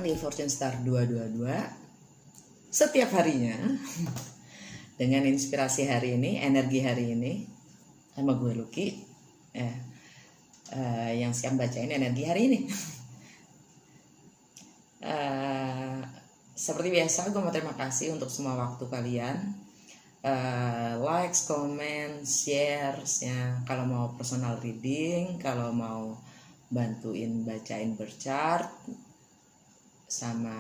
di Fortune Star 222 setiap harinya dengan inspirasi hari ini, energi hari ini sama gue Lucky yang siap bacain energi hari ini. Seperti biasa gue mau terima kasih untuk semua waktu kalian, likes, comment, shares ya. Kalau mau personal reading, kalau mau bantuin bacain berchart, sama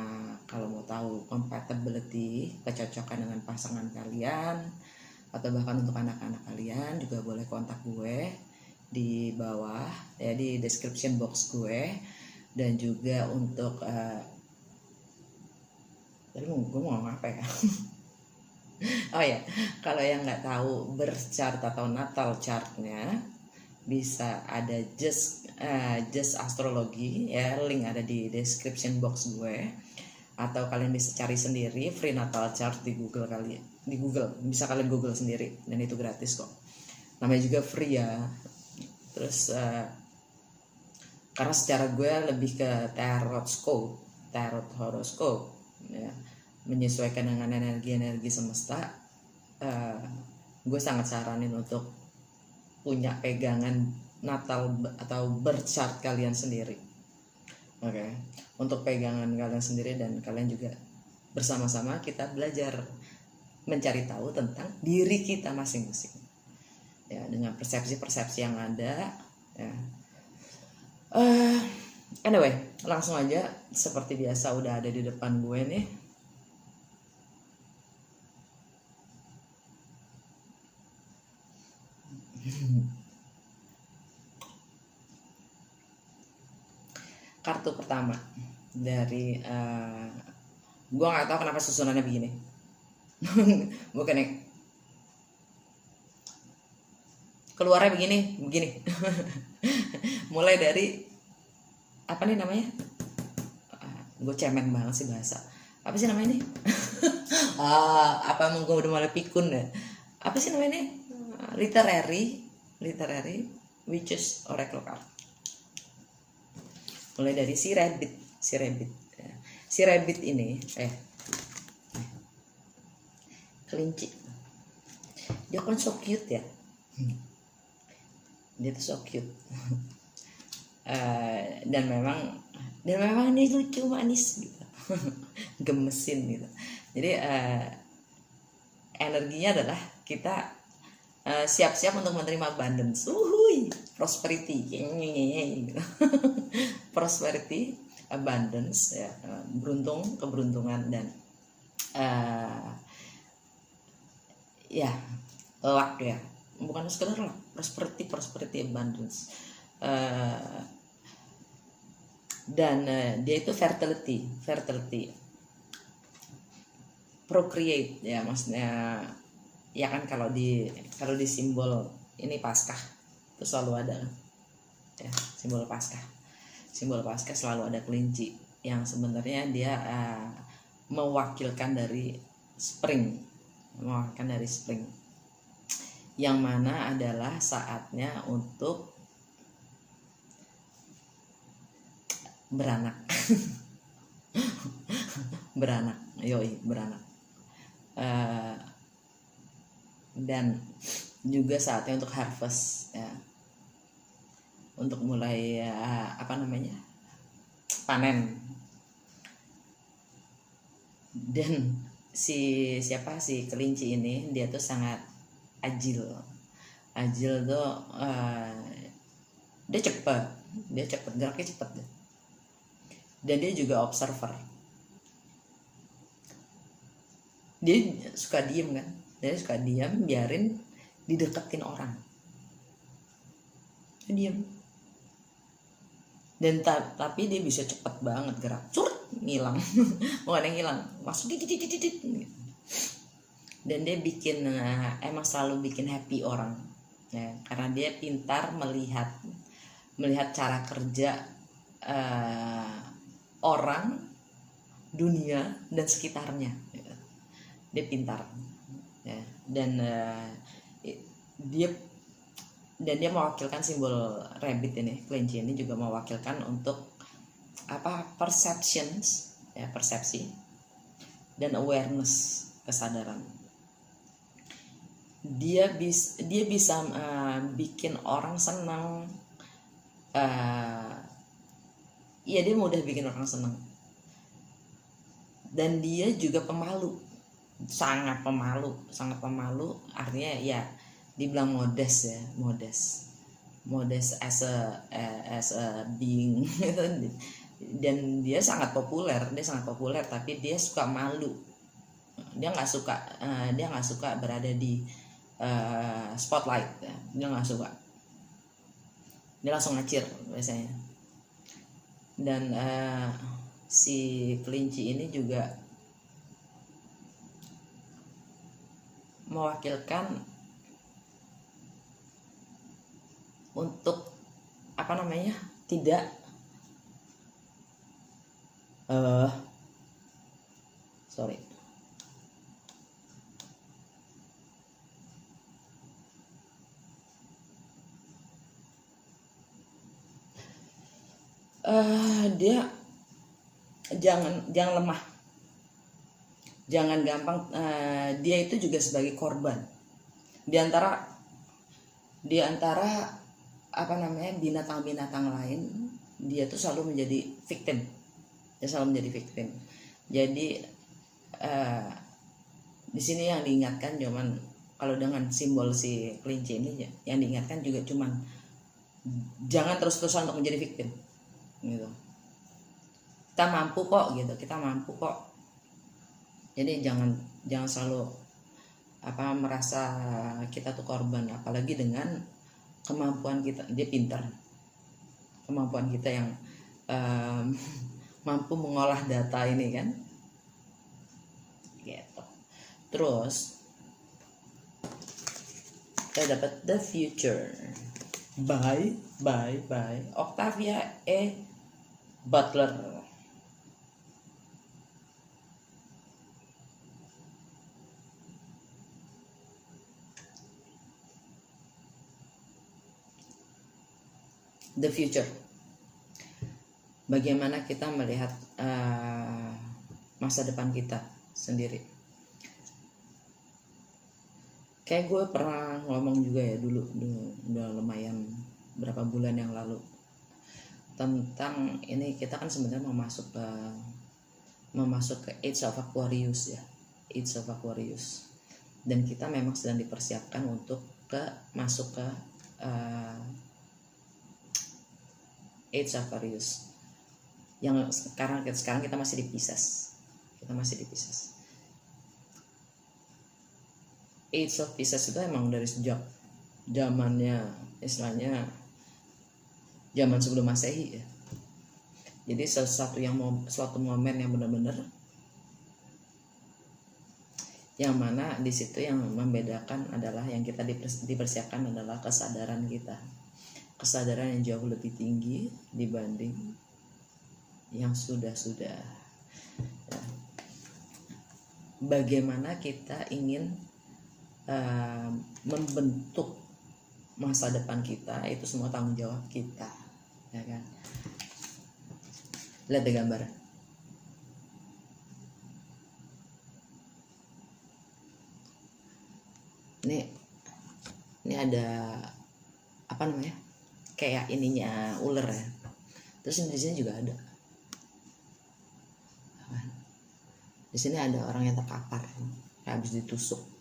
kalau mau tahu compatibility, kecocokan dengan pasangan kalian, atau bahkan untuk anak-anak kalian juga boleh kontak gue di bawah ya, di description box gue. Dan juga untuk tadi gue mau ngomong apa ya? Oh ya, kalau yang nggak tahu berchart atau natal chartnya, bisa ada just astrologi ya, link ada di description box gue, atau kalian bisa cari sendiri free natal chart di Google bisa kalian Google sendiri dan itu gratis kok, namanya juga free ya. Terus karena secara gue lebih ke tarot horoscope ya, menyesuaikan dengan energi semesta, gue sangat saranin untuk punya pegangan natal atau berchart kalian sendiri. Oke. Untuk pegangan kalian sendiri, dan kalian juga bersama-sama kita belajar mencari tahu tentang diri kita masing-masing ya, dengan persepsi-persepsi yang ada ya. Anyway, langsung aja seperti biasa udah ada di depan gue nih. Kartu pertama dari gue nggak tahu kenapa susunannya begini. Bukan ya, keluarnya begini. Mulai dari apa nih namanya? Gue cemen banget sih bahasa. Apa sih namanya nih? Apa emang gue udah mulai pikun ya? Apa sih namanya nih? Literary witches oracle card. Mulai dari si rabbit ini kelinci. Dia kan so cute ya. Dia tuh so cute. Dan memang dia lucu, manis gitu. Gemesin gitu. Jadi energinya adalah kita siap-siap untuk menerima abundance, prosperity, gitu. Prosperity, abundance, ya, keberuntungan, dan ya luck ya, bukan sekedar luck, prosperity, abundance, dan dia itu fertility, procreate ya, maksudnya ya kan, kalau di simbol ini Paskah itu selalu ada ya, simbol Paskah selalu ada kelinci yang sebenarnya dia mewakilkan dari spring, yang mana adalah saatnya untuk beranak. beranak dan juga saatnya untuk harvest ya, untuk mulai panen. Dan si kelinci ini dia tuh sangat agil tuh, dia cepat geraknya cepat, dan dia juga observer. Dia suka diem kan, biarin dideketin orang, dia diem. Dan tapi dia bisa cepet banget gerak, ngilang. Bukan yang ngilang, masuk dikit. Dan dia bikin emang selalu bikin happy orang ya, karena dia pintar melihat cara kerja orang, dunia, dan sekitarnya. Dia pintar ya. Dan dia mewakilkan simbol rabbit ini, kelinci ini juga mewakilkan untuk perceptions ya, persepsi, dan awareness, kesadaran. Dia bisa bikin orang senang. Iya, dia mudah bikin orang senang. Dan dia juga pemalu, sangat pemalu. Artinya ya dibilang modest ya, modest as a being. Dan dia sangat populer, tapi dia suka malu. Dia nggak suka berada di spotlight ya. Dia nggak suka, dia langsung ngacir biasanya. Dan si kelinci ini juga mewakilkan untuk tidak sorry dia jangan lemah, jangan gampang. Dia itu juga sebagai korban di antara binatang-binatang lain. Dia tuh selalu menjadi victim, jadi di sini yang diingatkan cuman, kalau dengan simbol si kelinci ini, yang diingatkan juga cuman jangan terus-terusan untuk menjadi victim gitu. Kita mampu kok. Jadi jangan selalu merasa kita tuh korban, apalagi dengan kemampuan kita. Dia pintar, kemampuan kita yang mampu mengolah data ini kan gitu. Terus kita dapat The Future by Octavia E. Butler. The future. Bagaimana kita melihat masa depan kita sendiri. Kayak gue pernah ngomong juga ya dulu udah lumayan berapa bulan yang lalu, tentang ini. Kita kan sebenarnya mau masuk ke Age of Aquarius ya, dan kita memang sedang dipersiapkan untuk masuk ke Age of Aquarius, yang sekarang kita masih di Pisces. Age of Pisces itu emang dari sejak zamannya, istilahnya zaman sebelum Masehi ya. Jadi suatu momen yang benar-benar, yang mana di situ yang membedakan adalah, yang kita dipersiapkan adalah kesadaran kita, kesadaran yang jauh lebih tinggi dibanding yang sudah. Ya. Bagaimana kita ingin membentuk masa depan kita, itu semua tanggung jawab kita, ya kan? Lihat di gambar. Ini ada kayak ininya ular ya. Terus di sini juga ada. Di sini ada orang yang terkapar, habis ditusuk.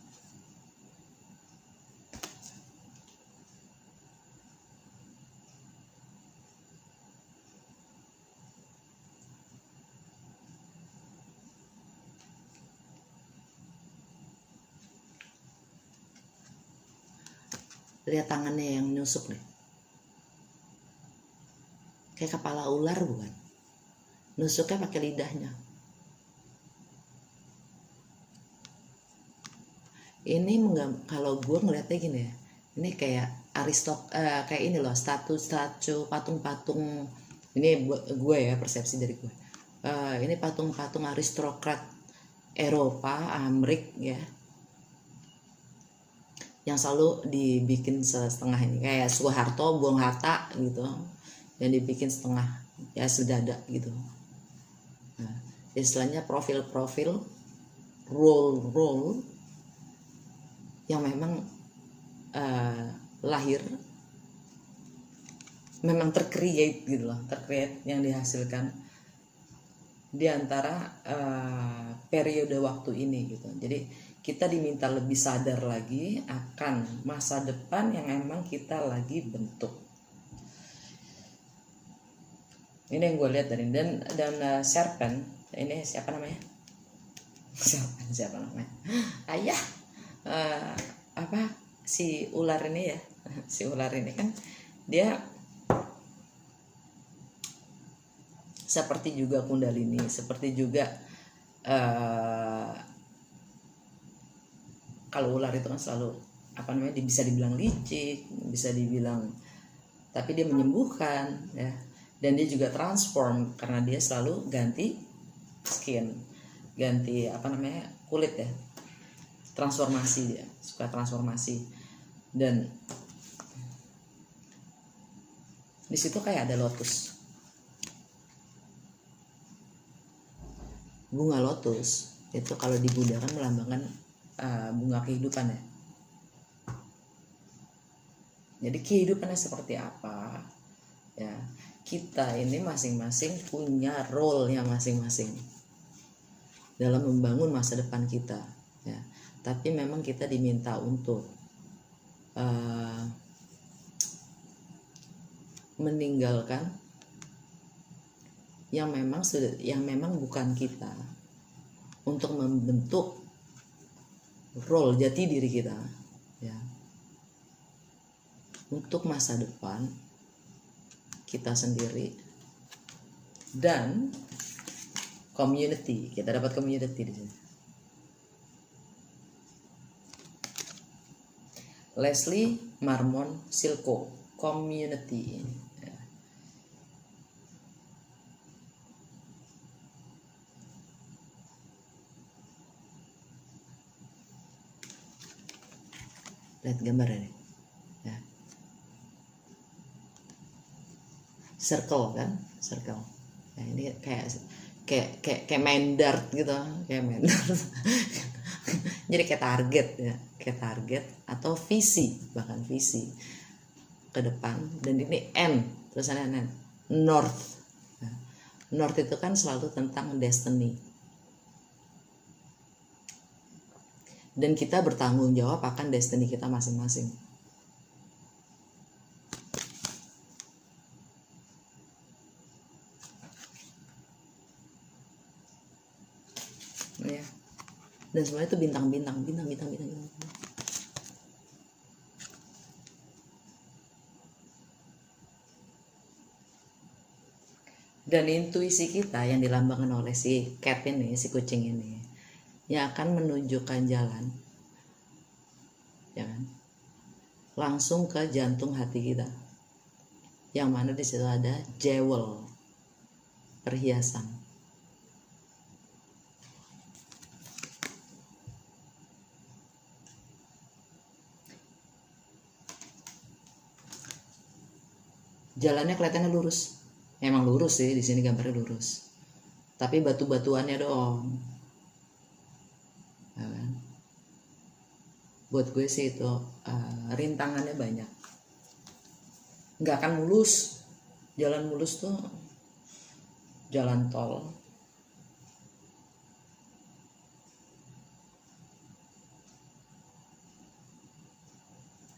Lihat tangannya yang nusuk nih, kayak kepala ular bukan? Nusuknya pakai lidahnya. Ini kalau gue ngeliatnya gini ya, ini kayak kayak ini loh, statue patung-patung. Ini gue ya, persepsi dari gue. Ini patung-patung aristokrat Eropa, Amerik ya, yang selalu dibikin setengah ini, kayak Soeharto, Bung Hatta gitu, yang dibikin setengah ya, sedada gitu. Nah, istilahnya profil-profil role yang memang lahir, memang tercreate gitu loh, tercreate yang dihasilkan di antara periode waktu ini gitu. Jadi kita diminta lebih sadar lagi akan masa depan yang emang kita lagi bentuk. Ini yang gue lihat dari dan serpent ini siapa namanya? siapa namanya? Ayah apa si ular ini ya? Si ular ini kan dia seperti juga Kundalini, seperti juga kalau ular itu kan selalu apa namanya, bisa dibilang licik, bisa dibilang, tapi dia menyembuhkan ya. Dan dia juga transform karena dia selalu ganti skin, ganti apa namanya, kulit ya, transformasi, dia suka transformasi. Dan di situ kayak ada lotus, bunga lotus itu kalau di Buddha kan melambangkan bunga kehidupan ya. Jadi kehidupannya seperti apa ya, kita ini masing-masing punya role-nya masing-masing dalam membangun masa depan kita ya. Tapi memang kita diminta untuk meninggalkan yang memang bukan kita, untuk membentuk role jati diri kita ya, untuk masa depan kita sendiri dan community. Kita dapat community di sini. Leslie Marmon Silko, community. Lihat gambar ini ya. Circle kan, circle. Nah, ini kayak main dart gitu, kayak main dart. Jadi kayak target ya, kayak target atau visi, bahkan visi ke depan. Dan ini N, tulisannya N, North. Nah, North itu kan selalu tentang destiny. Dan kita bertanggung jawab akan destiny kita masing-masing. Ya. Dan semuanya itu bintang-bintang. Dan intuisi kita yang dilambangkan oleh si cat ini, si kucing ini, yang akan menunjukkan jalan ya kan, langsung ke jantung hati kita, yang mana di situ ada jewel, perhiasan. Jalannya kelihatannya lurus, emang lurus sih, di sini gambarnya lurus, tapi batu-batuannya dong ya kan? Buat gue sih itu rintangannya banyak, nggak akan mulus. Jalan mulus tuh jalan tol.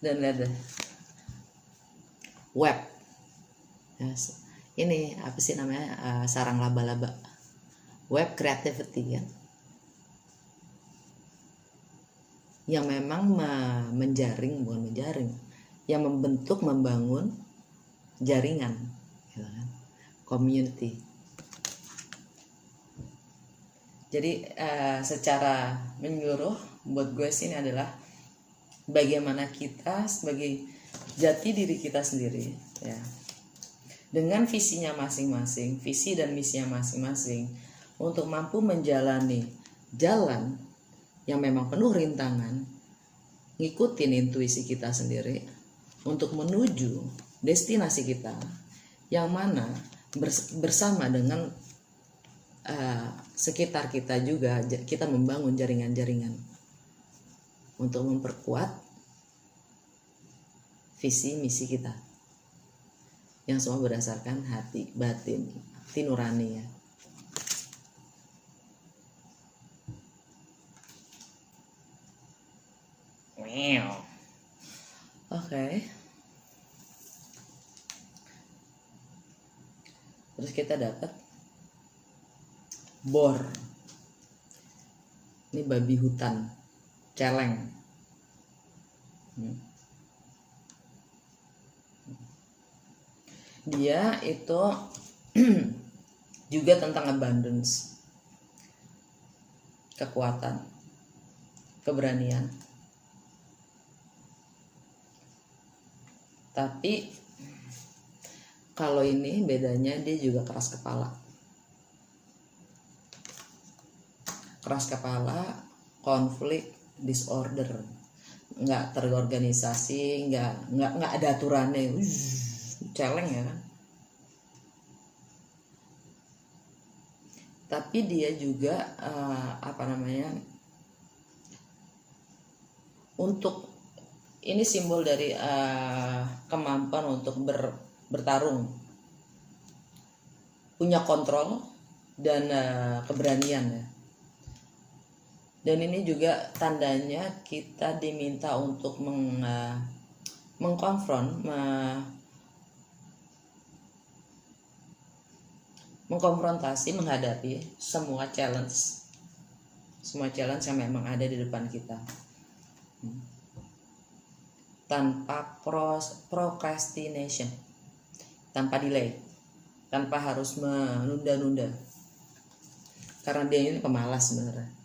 Dan lihat deh, web yes. Ini apa sih namanya, sarang laba-laba, web creativity kan, yang memang bukan menjaring, yang membangun jaringan gitu kan? Community. Jadi secara menyeluruh buat gue sih ini adalah bagaimana kita sebagai jati diri kita sendiri ya, dengan visinya masing-masing, visi dan misinya masing-masing, untuk mampu menjalani jalan yang memang penuh rintangan, ngikutin intuisi kita sendiri untuk menuju destinasi kita, yang mana bersama dengan sekitar kita juga, kita membangun jaringan-jaringan untuk memperkuat visi misi kita yang semua berdasarkan hati batin, hati nurani ya. Oke. Terus kita dapat bor. Ini babi hutan, celeng. Dia itu juga tentang abundance, kekuatan, keberanian. Tapi kalau ini bedanya dia juga keras kepala. Keras kepala, konflik, disorder, nggak terorganisasi, nggak ada aturannya, celeng ya kan. Tapi dia juga untuk ini simbol dari kemampuan untuk bertarung, punya kontrol dan keberanian ya. Dan ini juga tandanya kita diminta untuk mengkonfrontasi, menghadapi semua challenge yang memang ada di depan kita, tanpa procrastination, tanpa delay, tanpa harus menunda-nunda, karena dia ini pemalas sebenarnya.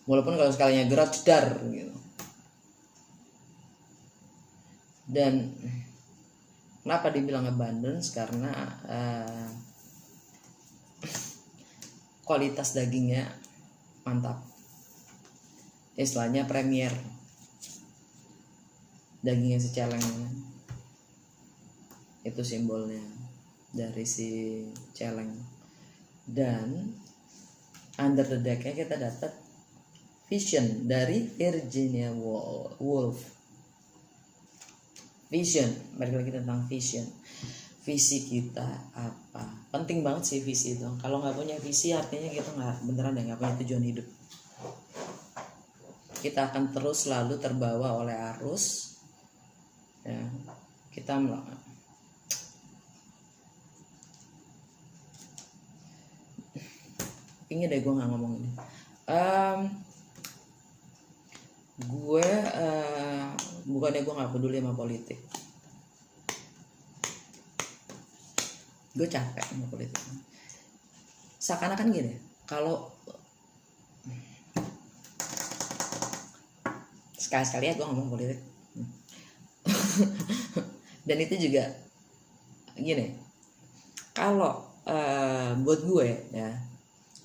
Walaupun kalau sekalinya gerak jedar gitu. Dan kenapa dibilang abundance? Karena kualitas dagingnya mantap. Istilahnya premier. Dagingnya seceleng. Itu simbolnya dari si celeng. Dan under the deck-nya kita dapat vision dari Virginia Woolf. Vision, balik lagi tentang vision. Visi kita apa? Penting banget sih visi itu. Kalau nggak punya visi artinya kita beneran nggak punya tujuan hidup. Kita akan terus selalu terbawa oleh arus. Ya, kita ingin deh gue nggak ngomong ini. Bukannya gue nggak peduli sama politik, gue capek sama politik. Seakan-akan gini, kalau sekali-sekali ya gue ngomong politik. Dan itu juga gini, kalau buat gue ya,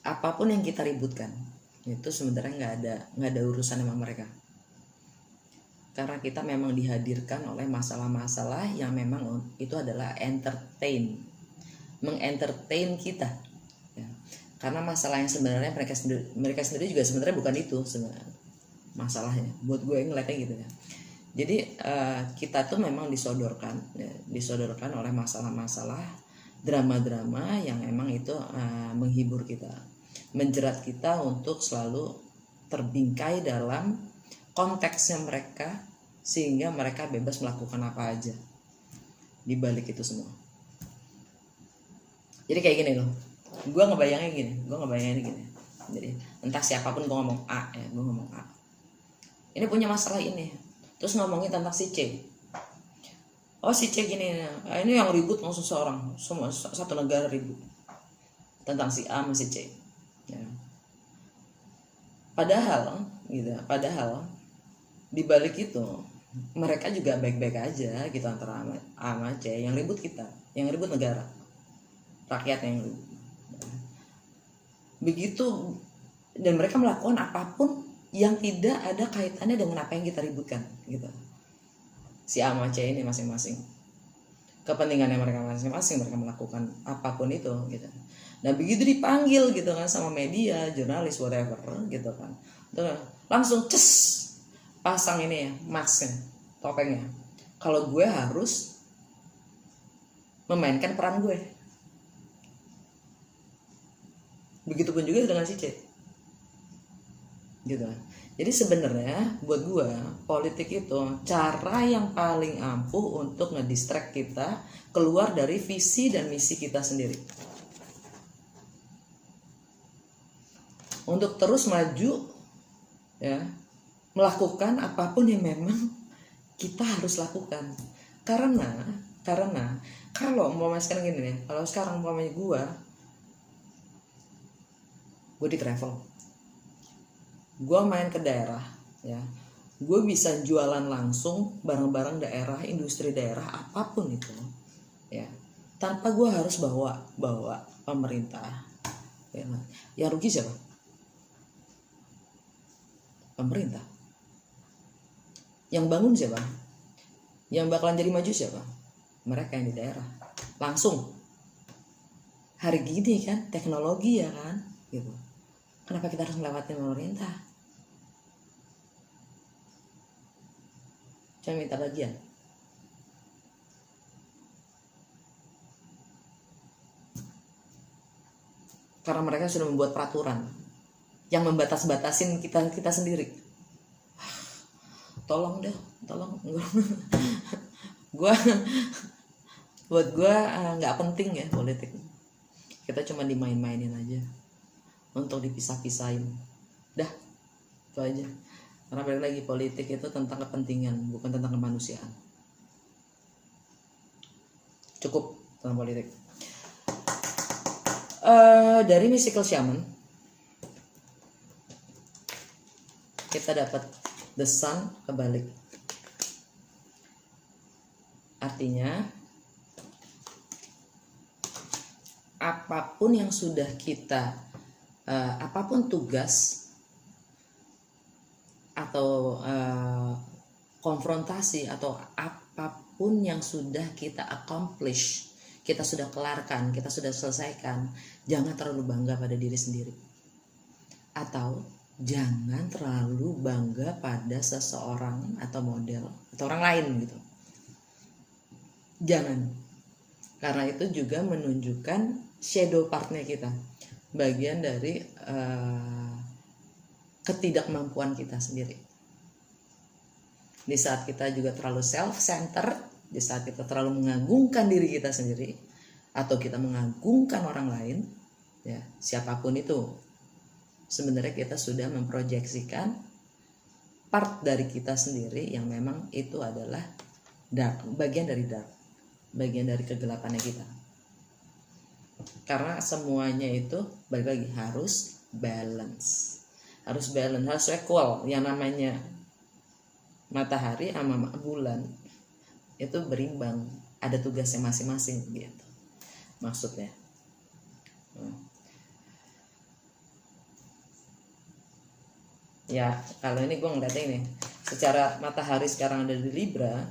apapun yang kita ributkan itu sebenarnya nggak ada urusan sama mereka, karena kita memang dihadirkan oleh masalah-masalah yang memang itu adalah mengentertain kita ya. Karena masalah yang sebenarnya mereka sendiri juga sebenarnya bukan itu sebenarnya masalahnya. Buat gue ngeliatnya gitu ya. Jadi kita tuh memang disodorkan oleh masalah-masalah, drama-drama yang memang itu menghibur kita, menjerat kita untuk selalu terbingkai dalam konteksnya mereka, sehingga mereka bebas melakukan apa aja di balik itu semua. Jadi kayak gini loh, gue ngebayangin gini. Jadi entah siapapun gue ngomong A ya, gue ngomong A. Ini punya masalah ini, terus ngomongin tentang si C. Oh si C gini, ini yang ribut langsung semua satu negara ribut tentang si A sama si C. Ya. Padahal di balik itu mereka juga baik-baik aja gitu antara A sama C. Yang ribut kita, yang ribut negara, rakyat yang ribut. Begitu, dan mereka melakukan apapun yang tidak ada kaitannya dengan apa yang kita ributkan gitu. Si A sama C ini masing-masing. kepentingannya mereka masing-masing, mereka melakukan apapun itu gitu. Dan begitu dipanggil gitu kan sama media, jurnalis, whatever gitu kan, langsung pasang ini ya, masknya, topengnya. Kalau gue harus memainkan peran gue. Begitupun juga dengan si C. Gitu. Jadi sebenarnya buat gue politik itu cara yang paling ampuh untuk ngedistract kita keluar dari visi dan misi kita sendiri. Untuk terus maju ya, melakukan apapun yang memang kita harus lakukan. Karena kalau umpamanya sekarang gini nih, kalau sekarang umpamanya gue di travel, gue main ke daerah ya, gue bisa jualan langsung barang-barang daerah, industri daerah, apapun itu ya, tanpa gue harus bawa pemerintah ya. Yang rugi siapa? Pemerintah. Yang bangun siapa? Yang bakalan jadi maju siapa? Mereka yang di daerah langsung. Hari gini kan teknologi ya kan gitu, kenapa kita harus melewati pemerintah? Cuma minta bagian. Karena mereka sudah membuat peraturan yang membatas-batasin kita sendiri. Tolong gue buat gue nggak penting ya politik. Kita cuma dimain-mainin aja untuk dipisah-pisahin. Dah, itu aja. Karena balik lagi, politik itu tentang kepentingan, bukan tentang kemanusiaan. Cukup tentang politik. Dari Mystical Shaman kita dapat the sun kebalik. Artinya apapun yang sudah kita apapun tugas atau konfrontasi atau apapun yang sudah kita accomplish, kita sudah kelarkan, kita sudah selesaikan, jangan terlalu bangga pada diri sendiri. Atau jangan terlalu bangga pada seseorang atau model atau orang lain gitu. Jangan. Karena itu juga menunjukkan shadow partnya kita, bagian dari ketidakmampuan kita sendiri. Di saat kita juga terlalu self-centered, di saat kita terlalu mengagungkan diri kita sendiri, atau kita mengagungkan orang lain, ya siapapun itu, sebenarnya kita sudah memproyeksikan part dari kita sendiri yang memang itu adalah dark, bagian dari dark, bagian dari kegelapannya kita. Karena semuanya itu balik lagi harus balance, harus equal. Yang namanya matahari sama bulan itu berimbang, ada tugasnya masing-masing gitu maksudnya. Ya kalau ini gue ngeliatnya ini, secara matahari sekarang ada di Libra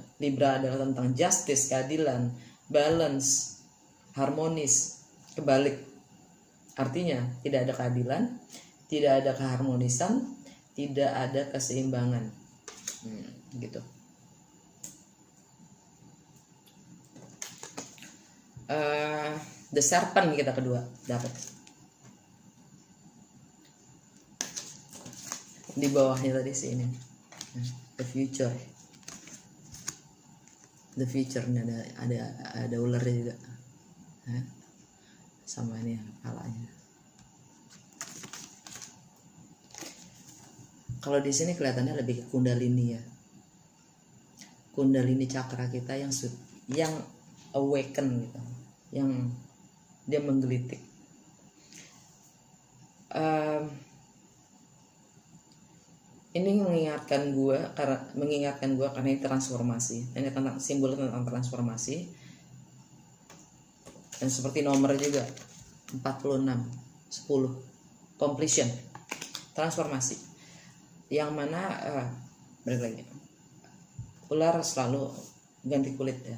adalah tentang justice, keadilan, balance, harmonis. Kebalik, artinya tidak ada keadilan, tidak ada keharmonisan, tidak ada keseimbangan, gitu. The Serpent kita kedua dapat di bawahnya tadi sih ini, the future ini ada ularnya juga. Sama ini kepalanya. Kalau di sini kelihatannya lebih ke Kundalini ya. Kundalini cakra kita yang awaken gitu, yang dia menggelitik. Ini mengingatkan gue karena ini transformasi. Ini tentang simbol tentang transformasi. Dan seperti nomor juga 46 10 completion, transformasi, yang mana balik lagi ular selalu ganti kulit ya.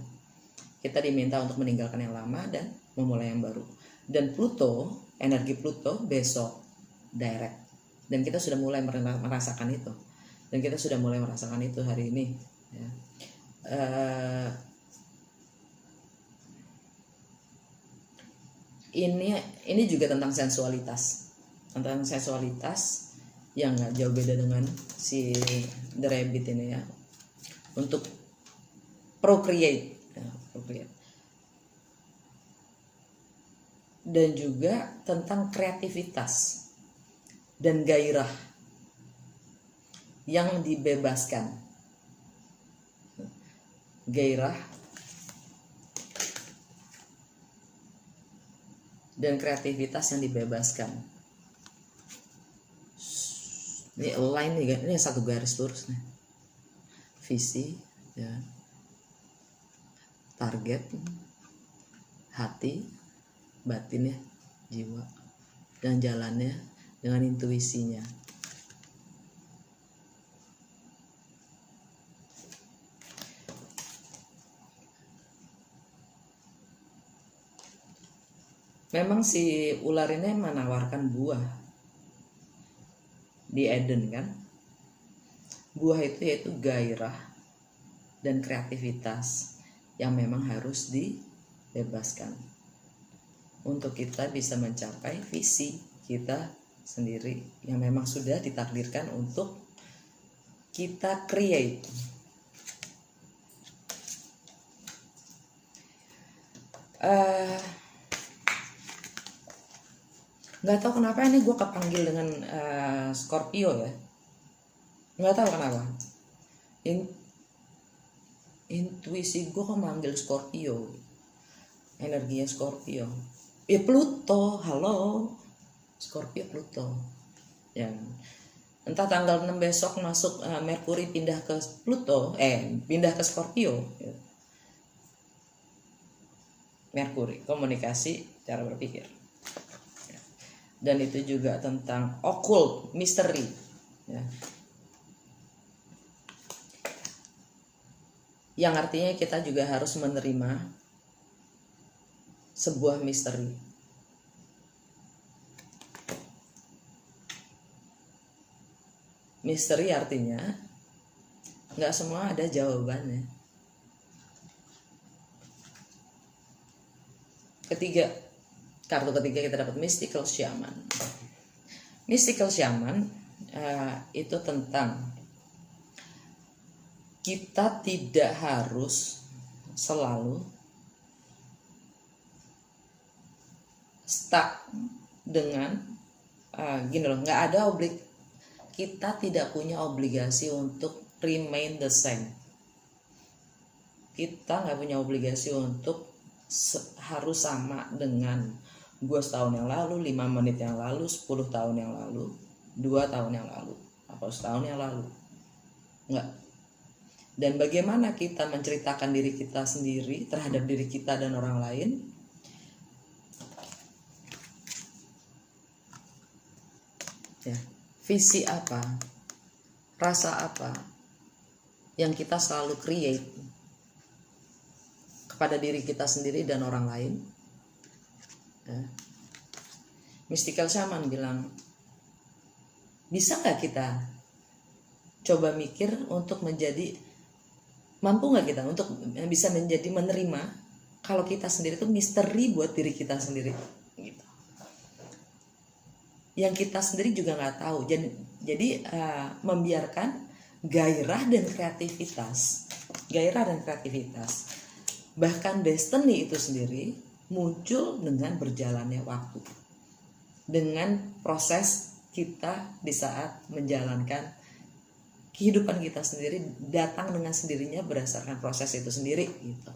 Kita diminta untuk meninggalkan yang lama dan memulai yang baru. Dan Pluto, energi Pluto besok direct. Dan kita sudah mulai merasakan itu. Dan kita sudah mulai merasakan itu hari ini. Ya. Ini juga tentang sensualitas. Tentang sensualitas yang nggak jauh beda dengan si The Rabbit ini ya. Untuk procreate. Dan juga tentang kreativitas dan gairah yang dibebaskan. Gairah dan kreativitas yang dibebaskan. Ini align nih, ini satu garis lurus nih. Visi, ya. Target, hati, batin ya, jiwa, dan jalannya dengan intuisinya. Memang si ular ini menawarkan buah di Eden kan. Buah itu yaitu gairah dan kreativitas yang memang harus dibebaskan untuk kita bisa mencapai visi kita sendiri yang memang sudah ditakdirkan untuk kita create. Nggak tahu kenapa ini gue kepanggil dengan Scorpio ya, nggak tahu kenapa. Intuisi gue kok manggil Scorpio, energinya Scorpio. Ya Pluto, halo, Scorpio Pluto. Ya, entah tanggal 6 besok masuk Merkuri pindah ke Pluto, pindah ke Scorpio. Ya. Merkuri, komunikasi, cara berpikir. Ya. Dan itu juga tentang occult, misteri. Ya. Yang artinya kita juga harus menerima sebuah misteri. Misteri artinya nggak semua ada jawabannya. Kartu ketiga kita dapat mystical shaman. Mystical shaman itu tentang kita tidak harus selalu stuck dengan gini loh, nggak ada kita tidak punya obligasi untuk remain the same. Kita nggak punya obligasi untuk harus sama dengan gue setahun yang lalu, 5 menit yang lalu, 10 tahun yang lalu, 2 tahun yang lalu, atau setahun yang lalu. Enggak. Dan bagaimana kita menceritakan diri kita sendiri terhadap diri kita dan orang lain, ya, visi apa, rasa apa yang kita selalu create kepada diri kita sendiri dan orang lain. Ya. Mystical Shaman bilang, bisa nggak kita coba mikir untuk menjadi, mampu nggak kita untuk bisa menjadi menerima kalau kita sendiri itu misteri buat diri kita sendiri, gitu. Yang kita sendiri juga nggak tahu. Jadi membiarkan gairah dan kreativitas, bahkan destiny itu sendiri muncul dengan berjalannya waktu, dengan proses kita di saat menjalankan kehidupan kita sendiri, datang dengan sendirinya berdasarkan proses itu sendiri, gitu.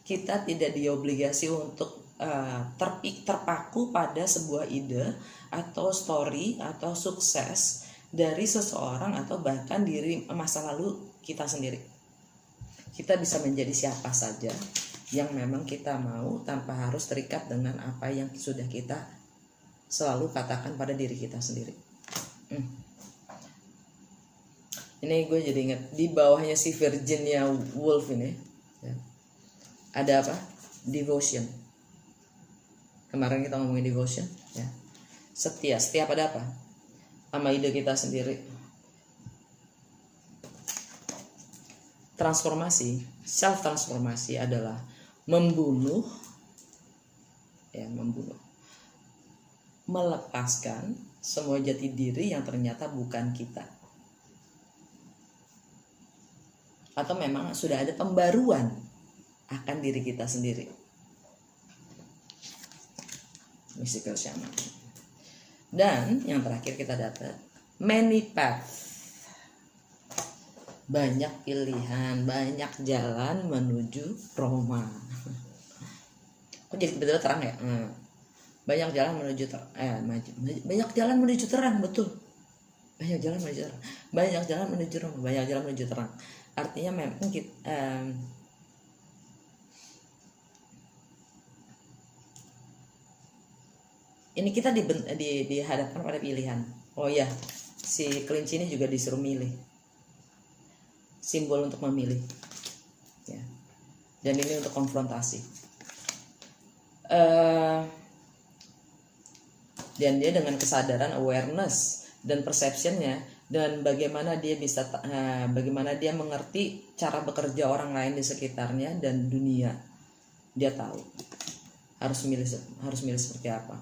Kita tidak diobligasi untuk terpaku pada sebuah ide atau story atau sukses dari seseorang atau bahkan diri masa lalu kita sendiri. Kita bisa menjadi siapa saja yang memang kita mau tanpa harus terikat dengan apa yang sudah kita selalu katakan pada diri kita sendiri. Ini gue jadi ingat di bawahnya si Virginia Woolf ini, ya. ada apa? Devotion. Kemarin kita ngomongin devotion ya. Setiap ada apa? Sama ide kita sendiri. Transformasi, self transformasi adalah membunuh, melepaskan semua jati diri yang ternyata bukan kita. Atau memang sudah ada pembaruan akan diri kita sendiri. Mystical shaman. Dan yang terakhir kita dapat many paths. Banyak pilihan, banyak jalan menuju Roma. Kok jadi betul terang ya? Banyak jalan menuju banyak jalan menuju terang, betul. Banyak jalan menuju terang. Banyak jalan menuju Roma, banyak jalan menuju terang. Artinya memang kita ini kita dihadapkan pada pilihan. Oh ya, si kelinci ini juga disuruh milih. Simbol untuk memilih ya. Dan ini untuk konfrontasi, dan dia dengan kesadaran, awareness dan perceptionnya, dan bagaimana dia bisa bagaimana dia mengerti cara bekerja orang lain di sekitarnya dan dunia. Dia tahu harus milih seperti apa.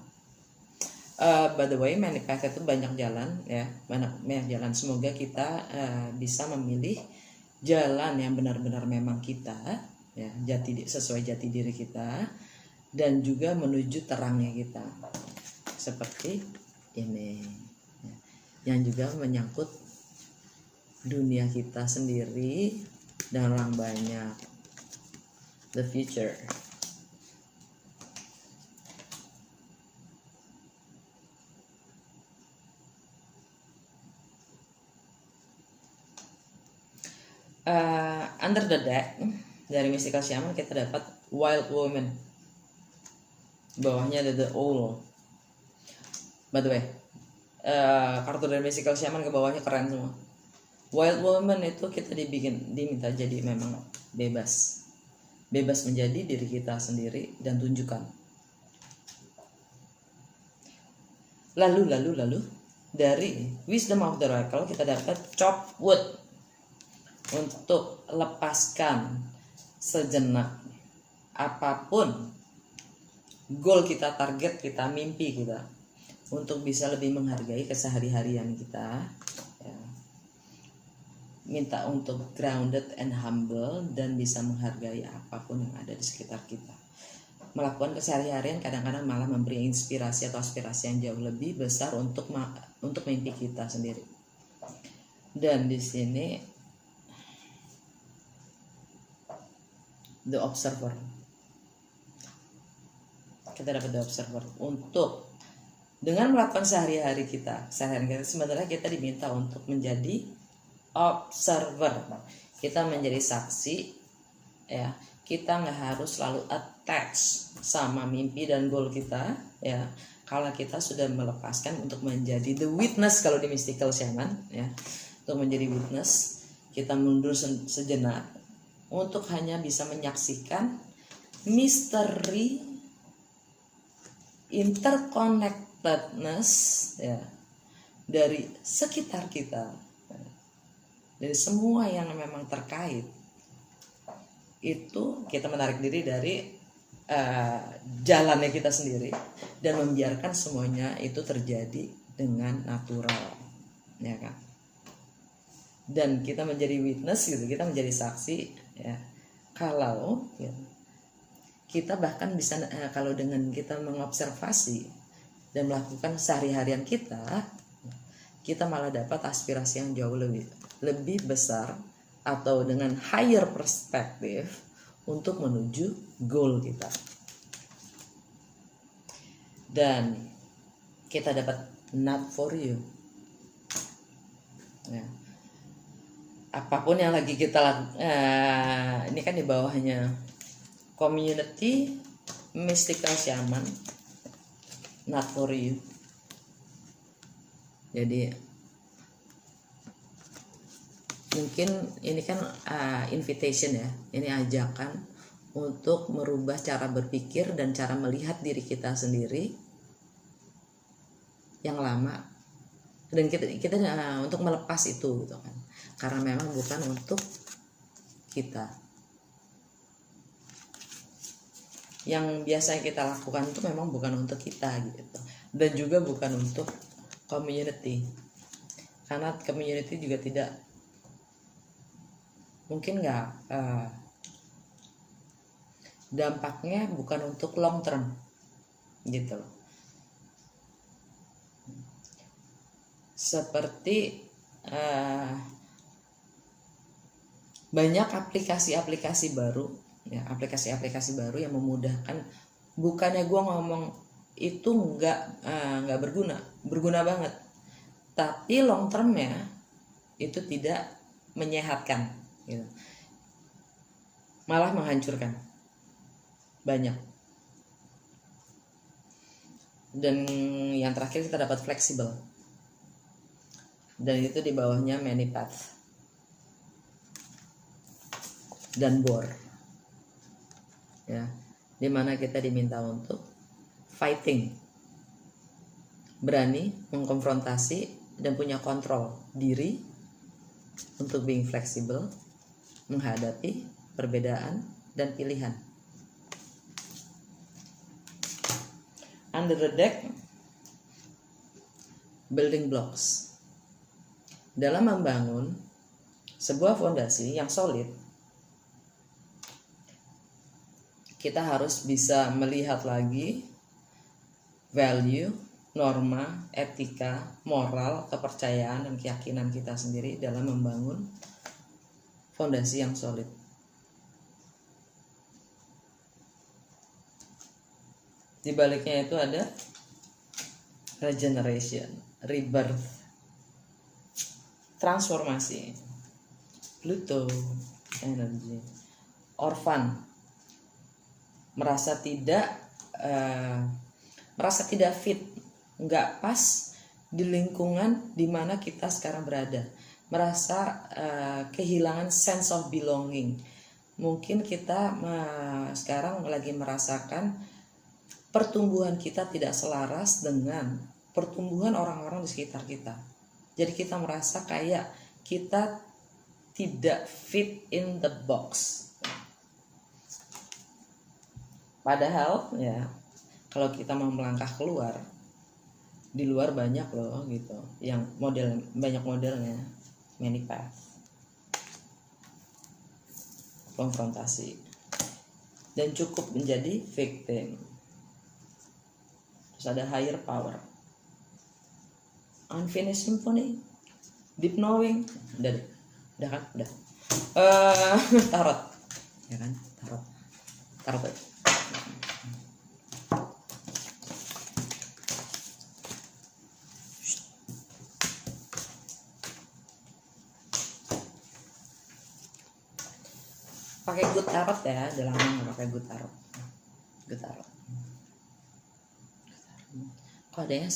By the way, many paths itu banyak jalan ya, banyak jalan. Semoga kita bisa memilih jalan yang benar-benar memang kita ya, sesuai jati diri kita, dan juga menuju terangnya kita, seperti ini ya, yang juga menyangkut dunia kita sendiri dan orang banyak, the future. Under the deck dari Mystical Shaman kita dapat Wild Woman. Bawahnya ada The Owl. By the way, kartu dari Mystical Shaman ke bawahnya keren semua. Wild Woman itu kita diminta jadi memang bebas menjadi diri kita sendiri dan tunjukkan. Lalu dari Wisdom of the Oracle kita dapat Chop Wood. Untuk lepaskan sejenak apapun goal kita, target kita, mimpi kita, untuk bisa lebih menghargai kesehari-harian kita ya. Minta untuk grounded and humble dan bisa menghargai apapun yang ada di sekitar kita. Melakukan kesehari-harian kadang-kadang malah memberi inspirasi atau aspirasi yang jauh lebih besar untuk mimpi kita sendiri. Dan di sini The Observer. Kita dapat The Observer untuk dengan melakukan sehari-hari kita sebenarnya kita diminta untuk menjadi observer. Kita menjadi saksi ya. Kita nggak harus selalu attach sama mimpi dan goal kita ya. Kalau kita sudah melepaskan untuk menjadi the witness, kalau di Mystical Shaman ya, untuk menjadi witness, kita mundur sejenak untuk hanya bisa menyaksikan misteri interconnectedness ya, dari sekitar kita, dari semua yang memang terkait. Itu kita menarik diri dari jalannya kita sendiri dan membiarkan semuanya itu terjadi dengan natural ya kan. Dan kita menjadi witness gitu, kita menjadi saksi ya. Kalau ya, kita bahkan bisa kalau dengan kita mengobservasi dan melakukan sehari-harian kita malah dapat aspirasi yang jauh lebih besar atau dengan higher perspective untuk menuju goal kita. Dan kita dapat not for you ya. Apapun yang lagi kita lakukan, ini kan di bawahnya community Mystical Shaman, not for you. Jadi mungkin ini kan invitation ya, ini ajakan untuk merubah cara berpikir dan cara melihat diri kita sendiri yang lama, dan kita untuk melepas itu gitu kan, karena memang bukan untuk kita. Yang biasa kita lakukan itu memang bukan untuk kita gitu, dan juga bukan untuk community, karena community juga tidak mungkin dampaknya bukan untuk long term gitu loh. Seperti banyak aplikasi-aplikasi baru ya, aplikasi-aplikasi baru yang memudahkan. Bukannya gue ngomong itu nggak berguna banget, tapi long termnya itu tidak menyehatkan gitu, malah menghancurkan banyak. Dan yang terakhir kita dapat fleksibel, dan itu di bawahnya many path dan bore ya, dimana kita diminta untuk fighting, berani mengkonfrontasi dan punya kontrol diri untuk being flexible, menghadapi perbedaan dan pilihan. Under the deck, building blocks. Dalam membangun sebuah fondasi yang solid, kita harus bisa melihat lagi value, norma, etika, moral, kepercayaan, dan keyakinan kita sendiri dalam membangun fondasi yang solid. Di baliknya itu ada regeneration, rebirth, transformasi, Pluto energy, orphan, merasa tidak fit, nggak pas di lingkungan di mana kita sekarang berada, merasa kehilangan sense of belonging. Mungkin kita sekarang lagi merasakan pertumbuhan kita tidak selaras dengan pertumbuhan orang-orang di sekitar kita. Jadi kita merasa kayak kita tidak fit in the box. Padahal ya, kalau kita mau melangkah keluar, di luar banyak loh gitu, yang banyak modelnya, many path, konfrontasi, dan cukup menjadi victim. Terus ada higher power, unfinished symphony, deep knowing, udah kan, udah. Tarot, ya kan, tarot. Pakai good tarot ya, udah lama nggak pakai good tarot. Kok adanya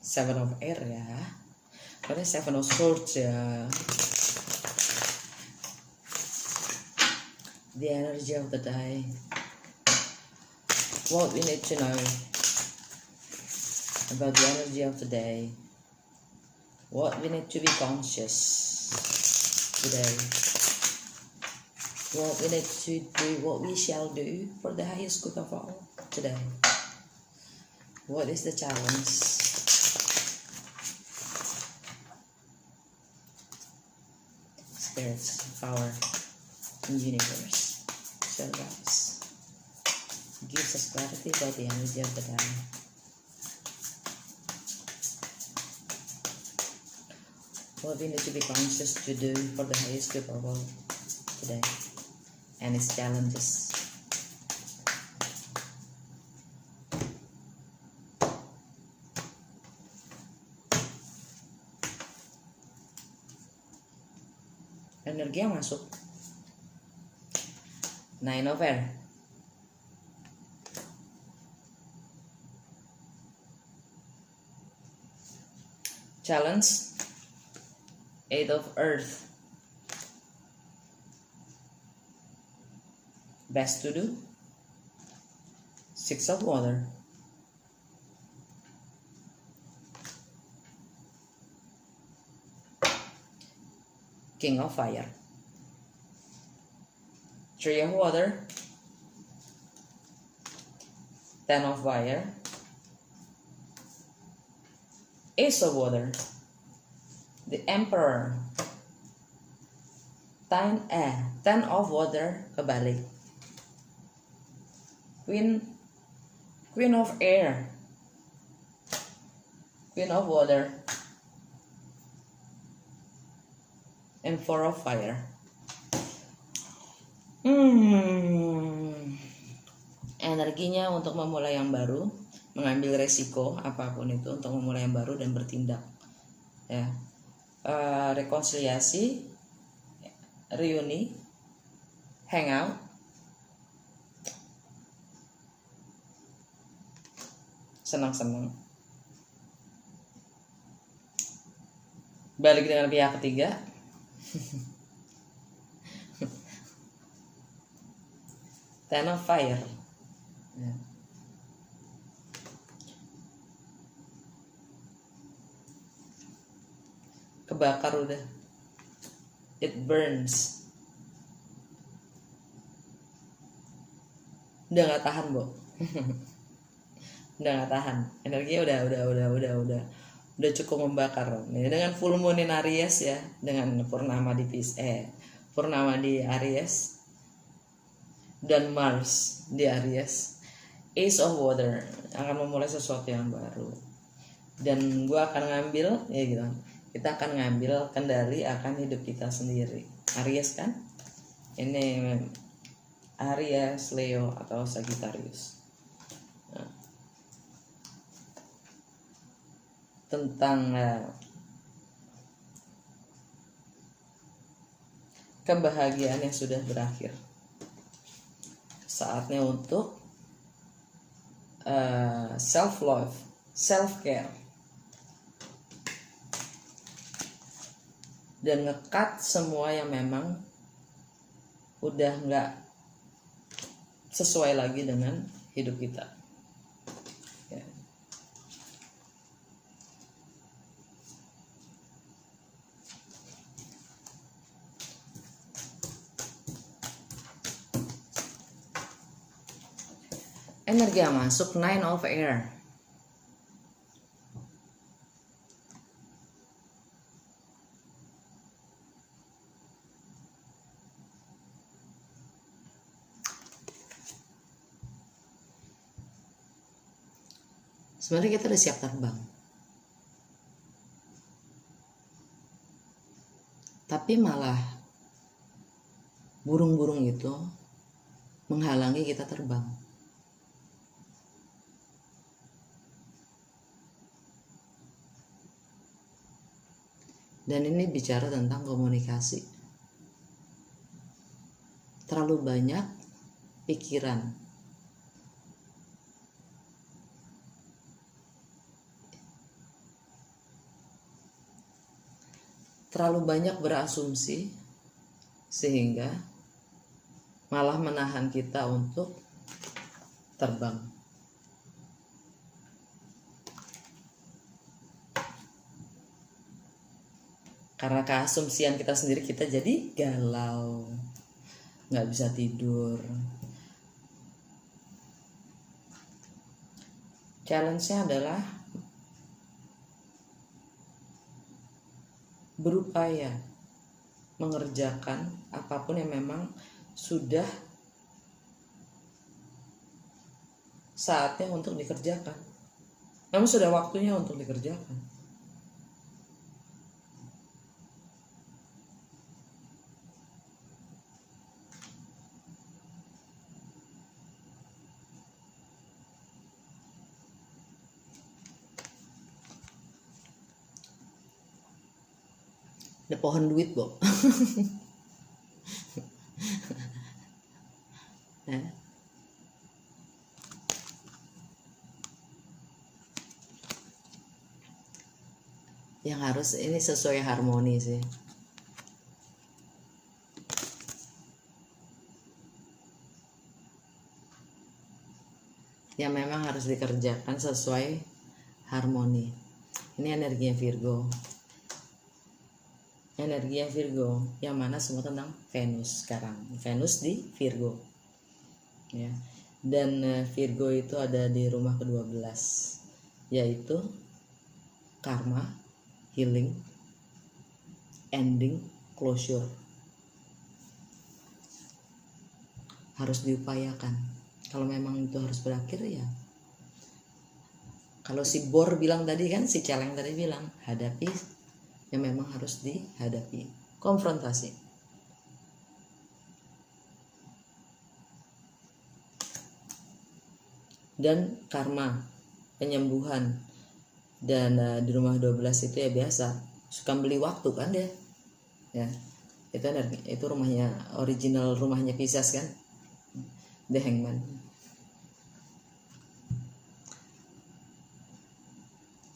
Seven of Air ya, kok ada Seven of Swords ya. The energy of the day, what we need to know about the energy of the day, what we need to be conscious today, what we need to do, what we shall do for the highest good of all today. What is the challenge? Spirits, power, and universe. So guys, gives us clarity about the energy of the day. What we need to be conscious to do for the highest good of all today, and its challenges. Energi yang masuk, Nine of Air, challenge, Eight of Earth, best to do. 6 of water. King of fire. 3 of water. 10 of fire. Ace of water. The emperor. 10 of water kebalik. Queen of air. Queen of water. And 4 of fire. Energinya untuk memulai yang baru, mengambil resiko apapun itu untuk memulai yang baru dan bertindak. Ya, rekonsiliasi, reuni, hangout, senang-senang, balik dengan pihak ketiga. Ten of fire. Ya. Kebakar udah. It burns. Udah nggak tahan, Bo. Udah nggak tahan. Energinya udah cukup membakar. Nah, dengan full moon in Aries ya, dengan purnama di purnama di Aries dan Mars di Aries, Ace of Water akan memulai sesuatu yang baru. Dan gua akan ngambil ya gitu. Kita akan ngambil kendali akan hidup kita sendiri. Aries kan? Ini Aries, Leo atau Sagittarius. Nah, tentang kebahagiaan yang sudah berakhir. Saatnya untuk self love, self care, dan ngekat semua yang memang udah nggak sesuai lagi dengan hidup kita. Ya. Energi yang masuk 9 of air. Sebenarnya kita udah siap terbang. Tapi malah burung-burung itu menghalangi kita terbang. Dan ini bicara tentang komunikasi. Terlalu banyak pikiran. Terlalu banyak berasumsi sehingga malah menahan kita untuk terbang. Karena keasumsian kita sendiri, kita jadi galau, nggak bisa tidur. Challenge-nya adalah berupaya mengerjakan apapun yang memang sudah saatnya untuk dikerjakan. Memang sudah waktunya untuk dikerjakan. Ada pohon duit, Bo. Nah. Yang harus ini sesuai harmoni sih. yang memang harus dikerjakan sesuai harmoni. Ini energinya Virgo. Energinya Virgo yang mana semua tentang Venus sekarang. Venus di Virgo. Ya. Dan Virgo itu ada di rumah ke-12, yaitu karma, healing, ending, closure. Harus diupayakan. Kalau memang itu harus berakhir ya. Kalau si Bor bilang tadi kan, si Celeng tadi bilang, hadapi yang memang harus dihadapi. Konfrontasi. Dan karma, penyembuhan. Dan di rumah 12 itu ya biasa, suka beli waktu kan dia. Ya. Itu rumahnya, original rumahnya Pisces kan. The Hangman.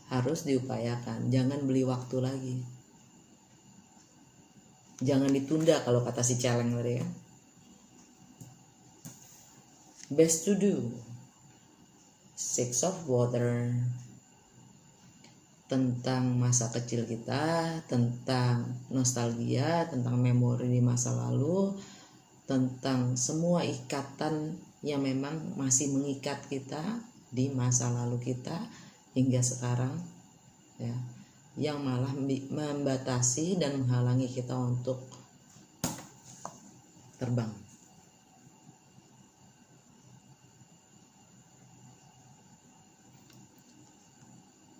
Harus diupayakan, jangan beli waktu lagi, jangan ditunda kalau kata si Celeng tadi kan. Best to do. Six of Water, tentang masa kecil kita, tentang nostalgia, tentang memori di masa lalu, tentang semua ikatan yang memang masih mengikat kita di masa lalu kita hingga sekarang, ya, yang malah membatasi dan menghalangi kita untuk terbang.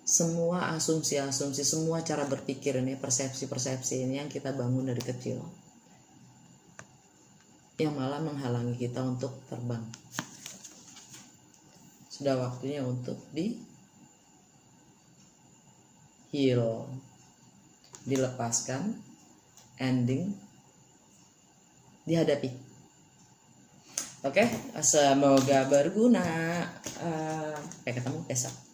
Semua asumsi-asumsi, semua cara berpikir ini, persepsi-persepsi ini yang kita bangun dari kecil, yang malah menghalangi kita untuk terbang. Sudah waktunya untuk heal, dilepaskan, ending, dihadapi. Oke, semoga berguna. Sampai ketemu besok.